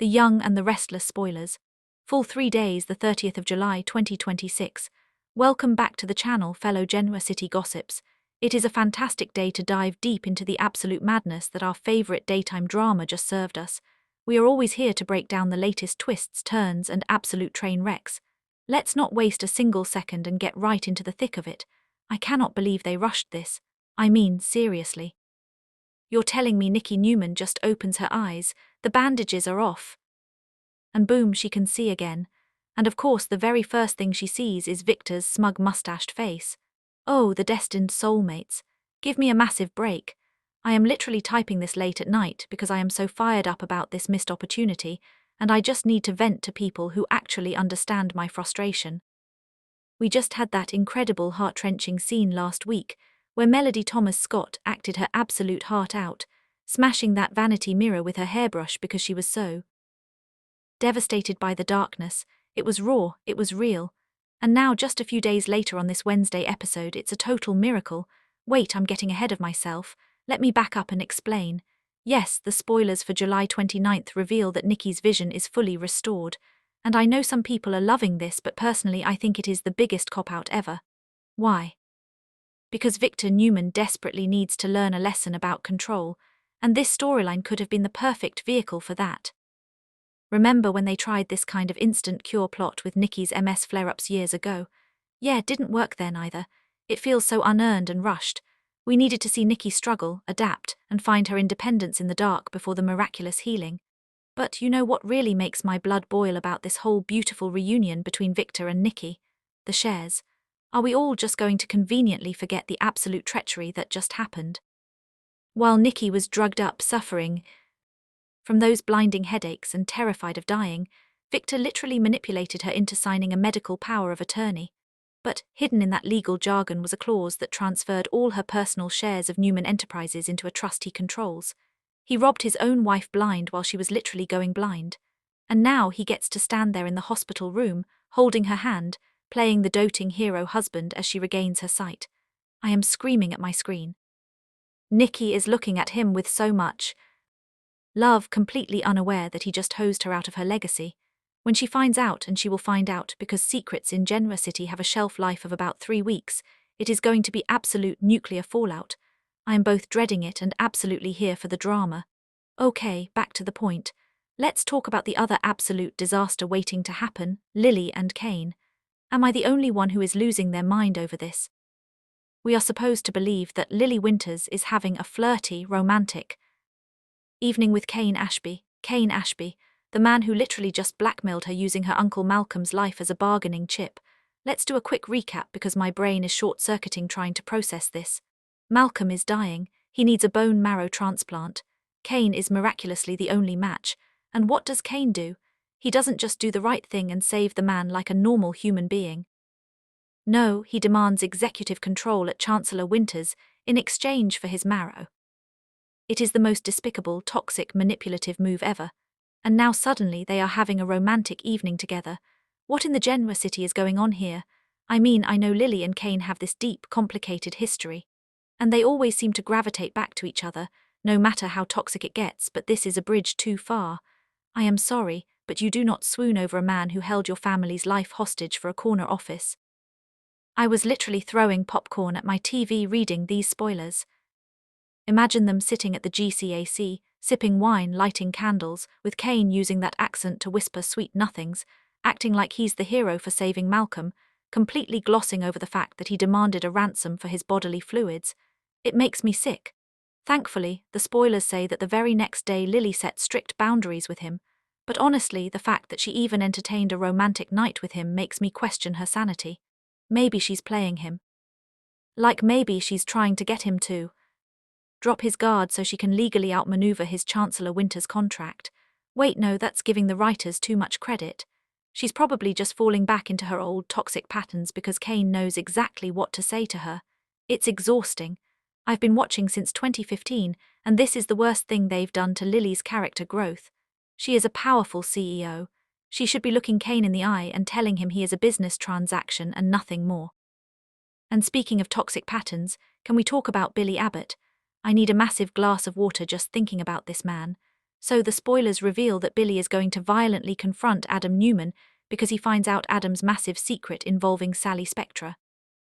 The Young and the Restless spoilers. Full 3 days, the 30th of July 2026. Welcome back to the channel, fellow Ingenuity gossips. It is a fantastic day to dive deep into the absolute madness that our favorite daytime drama just served us. We are always here to break down the latest twists, turns, and absolute train wrecks. Let's not waste a single second and get right into the thick of it. I cannot believe they rushed this. I mean, seriously. You're telling me Nikki Newman just opens her eyes, the bandages are off, and boom, she can see again. And of course the very first thing she sees is Victor's smug mustached face. Oh, the destined soulmates. Give me a massive break. I am literally typing this late at night because I am so fired up about this missed opportunity, and I just need to vent to people who actually understand my frustration. We just had that incredible heart-wrenching scene last week, where Melody Thomas Scott acted her absolute heart out, smashing that vanity mirror with her hairbrush because she was so devastated by the darkness. It was raw, it was real. And now, just a few days later on this Wednesday episode, it's a total miracle. Wait, I'm getting ahead of myself. Let me back up and explain. Yes, the spoilers for July 29th reveal that Nikki's vision is fully restored. And I know some people are loving this, but personally I think it is the biggest cop-out ever. Why? Because Victor Newman desperately needs to learn a lesson about control, and this storyline could have been the perfect vehicle for that. Remember when they tried this kind of instant cure plot with Nikki's MS flare-ups years ago? Yeah, it didn't work then either. It feels so unearned and rushed. We needed to see Nikki struggle, adapt, and find her independence in the dark before the miraculous healing. But you know what really makes my blood boil about this whole beautiful reunion between Victor and Nikki? The shares. Are we all just going to conveniently forget the absolute treachery that just happened? While Nikki was drugged up, suffering from those blinding headaches and terrified of dying, Victor literally manipulated her into signing a medical power of attorney. But hidden in that legal jargon was a clause that transferred all her personal shares of Newman Enterprises into a trust he controls. He robbed his own wife blind while she was literally going blind. And now he gets to stand there in the hospital room, holding her hand, playing the doting hero husband as she regains her sight. I am screaming at my screen. Nikki is looking at him with so much love, completely unaware that he just hosed her out of her legacy. When she finds out, and she will find out because secrets in Ingenuity have a shelf life of about 3 weeks, it is going to be absolute nuclear fallout. I am both dreading it and absolutely here for the drama. Okay, back to the point. Let's talk about the other absolute disaster waiting to happen, Lily and Kane. Am I the only one who is losing their mind over this? We are supposed to believe that Lily Winters is having a flirty, romantic evening with Kane Ashby, the man who literally just blackmailed her using her Uncle Malcolm's life as a bargaining chip. Let's do a quick recap because my brain is short-circuiting trying to process this. Malcolm is dying, he needs a bone marrow transplant. Kane is miraculously the only match. And what does Kane do? He doesn't just do the right thing and save the man like a normal human being. No, he demands executive control at Chancellor Winters in exchange for his marrow. It is the most despicable, toxic, manipulative move ever. And now suddenly they are having a romantic evening together. What in the Ingenuity is going on here? I mean, I know Lily and Kane have this deep, complicated history. And they always seem to gravitate back to each other, no matter how toxic it gets, but this is a bridge too far. I am sorry, but you do not swoon over a man who held your family's life hostage for a corner office. I was literally throwing popcorn at my TV reading these spoilers. Imagine them sitting at the GCAC, sipping wine, lighting candles, with Kane using that accent to whisper sweet nothings, acting like he's the hero for saving Malcolm, completely glossing over the fact that he demanded a ransom for his bodily fluids. It makes me sick. Thankfully, the spoilers say that the very next day Lily set strict boundaries with him, but honestly, the fact that she even entertained a romantic night with him makes me question her sanity. Maybe she's playing him. Like maybe she's trying to get him to drop his guard so she can legally outmaneuver his Chancellor Winters contract. Wait, no, that's giving the writers too much credit. She's probably just falling back into her old toxic patterns because Kane knows exactly what to say to her. It's exhausting. I've been watching since 2015, and this is the worst thing they've done to Lily's character growth. She is a powerful CEO. She should be looking Kane in the eye and telling him he is a business transaction and nothing more. And speaking of toxic patterns, can we talk about Billy Abbott? I need a massive glass of water just thinking about this man. So the spoilers reveal that Billy is going to violently confront Adam Newman because he finds out Adam's massive secret involving Sally Spectra.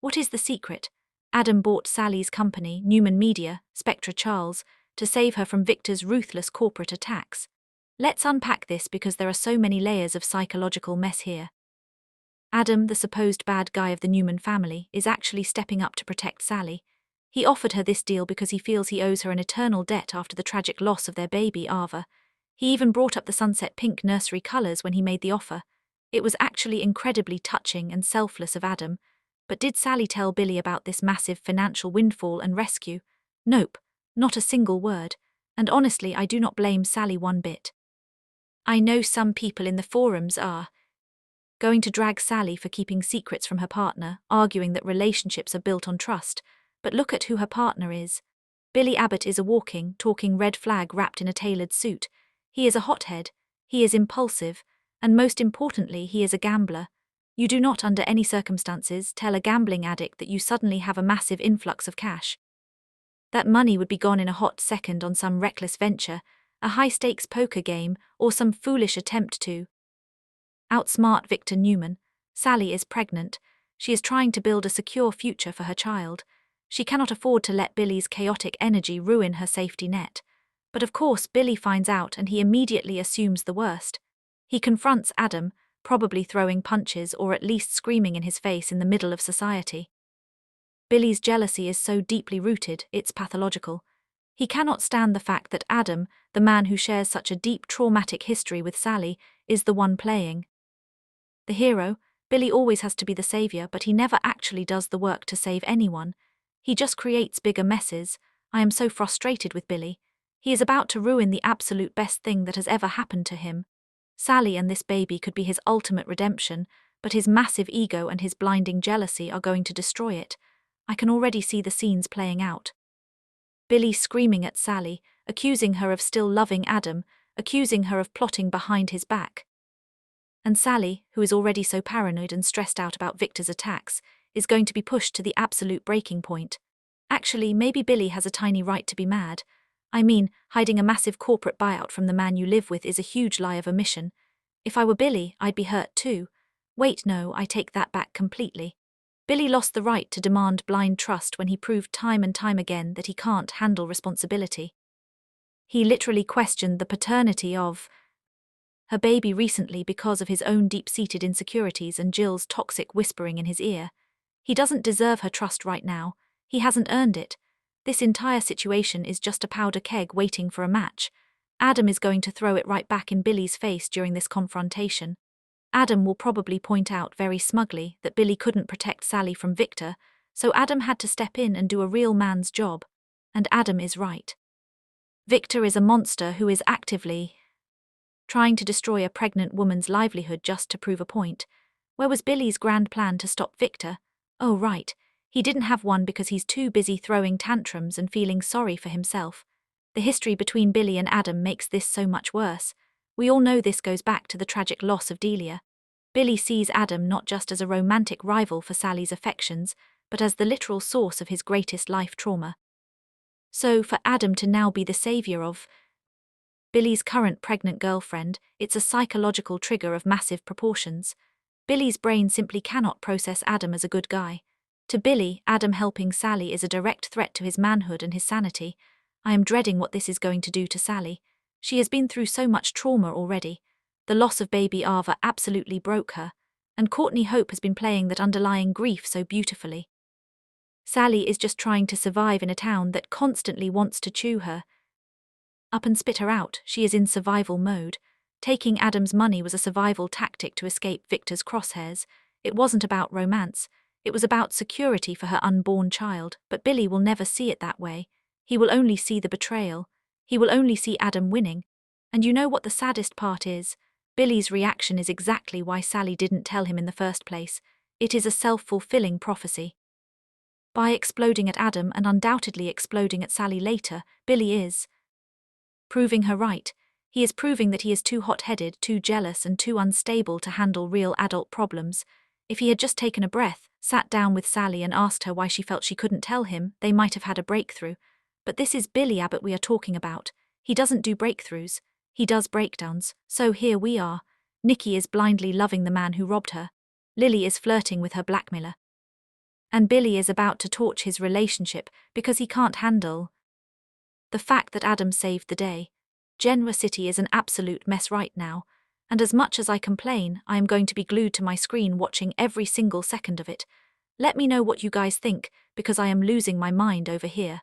What is the secret? Adam bought Sally's company, Newman Media, Spectra Charles, to save her from Victor's ruthless corporate attacks. Let's unpack this because there are so many layers of psychological mess here. Adam, the supposed bad guy of the Newman family, is actually stepping up to protect Sally. He offered her this deal because he feels he owes her an eternal debt after the tragic loss of their baby, Ava. He even brought up the sunset pink nursery colours when he made the offer. It was actually incredibly touching and selfless of Adam. But did Sally tell Billy about this massive financial windfall and rescue? Nope, not a single word. And honestly, I do not blame Sally one bit. I know some people in the forums are going to drag Sally for keeping secrets from her partner, arguing that relationships are built on trust. But look at who her partner is. Billy Abbott is a walking, talking red flag wrapped in a tailored suit. He is a hothead, he is impulsive, and most importantly, he is a gambler. You do not, under any circumstances, tell a gambling addict that you suddenly have a massive influx of cash. That money would be gone in a hot second on some reckless venture, a high-stakes poker game, or some foolish attempt to outsmart Victor Newman. Sally is pregnant. She is trying to build a secure future for her child. She cannot afford to let Billy's chaotic energy ruin her safety net. But of course, Billy finds out and he immediately assumes the worst. He confronts Adam, probably throwing punches or at least screaming in his face in the middle of society. Billy's jealousy is so deeply rooted, it's pathological. He cannot stand the fact that Adam, the man who shares such a deep traumatic history with Sally, is the one playing the hero. Billy always has to be the savior, but he never actually does the work to save anyone. He just creates bigger messes. I am so frustrated with Billy. He is about to ruin the absolute best thing that has ever happened to him. Sally and this baby could be his ultimate redemption, but his massive ego and his blinding jealousy are going to destroy it. I can already see the scenes playing out. Billy screaming at Sally, accusing her of still loving Adam, accusing her of plotting behind his back. And Sally, who is already so paranoid and stressed out about Victor's attacks, is going to be pushed to the absolute breaking point. Actually, maybe Billy has a tiny right to be mad. I mean, hiding a massive corporate buyout from the man you live with is a huge lie of omission. If I were Billy, I'd be hurt too. Wait, no, I take that back completely. Billy lost the right to demand blind trust when he proved time and time again that he can't handle responsibility. He literally questioned the paternity of her baby recently because of his own deep-seated insecurities and Jill's toxic whispering in his ear. He doesn't deserve her trust right now. He hasn't earned it. This entire situation is just a powder keg waiting for a match. Adam is going to throw it right back in Billy's face during this confrontation. Adam will probably point out very smugly that Billy couldn't protect Sally from Victor, so Adam had to step in and do a real man's job. And Adam is right. Victor is a monster who is actively trying to destroy a pregnant woman's livelihood just to prove a point. Where was Billy's grand plan to stop Victor? Oh right, he didn't have one because he's too busy throwing tantrums and feeling sorry for himself. The history between Billy and Adam makes this so much worse. We all know this goes back to the tragic loss of Delia. Billy sees Adam not just as a romantic rival for Sally's affections, but as the literal source of his greatest life trauma. So for Adam to now be the savior of Billy's current pregnant girlfriend, it's a psychological trigger of massive proportions. Billy's brain simply cannot process Adam as a good guy. To Billy, Adam helping Sally is a direct threat to his manhood and his sanity. I am dreading what this is going to do to Sally. She has been through so much trauma already. The loss of baby Ava absolutely broke her, and Courtney Hope has been playing that underlying grief so beautifully. Sally is just trying to survive in a town that constantly wants to chew her up and spit her out. She is in survival mode. Taking Adam's money was a survival tactic to escape Victor's crosshairs. It wasn't about romance. It was about security for her unborn child, but Billy will never see it that way. He will only see the betrayal. He will only see Adam winning. And you know what the saddest part is? Billy's reaction is exactly why Sally didn't tell him in the first place. It is a self-fulfilling prophecy. By exploding at Adam and undoubtedly exploding at Sally later, Billy is proving her right. He is proving that he is too hot-headed, too jealous, and too unstable to handle real adult problems. If he had just taken a breath, sat down with Sally and asked her why she felt she couldn't tell him, they might have had a breakthrough. But this is Billy Abbott we are talking about. He doesn't do breakthroughs. He does breakdowns, so here we are. Nikki is blindly loving the man who robbed her. Lily is flirting with her blackmailer. And Billy is about to torch his relationship because he can't handle the fact that Adam saved the day. Genwa City is an absolute mess right now, and as much as I complain, I am going to be glued to my screen watching every single second of it. Let me know what you guys think, because I am losing my mind over here.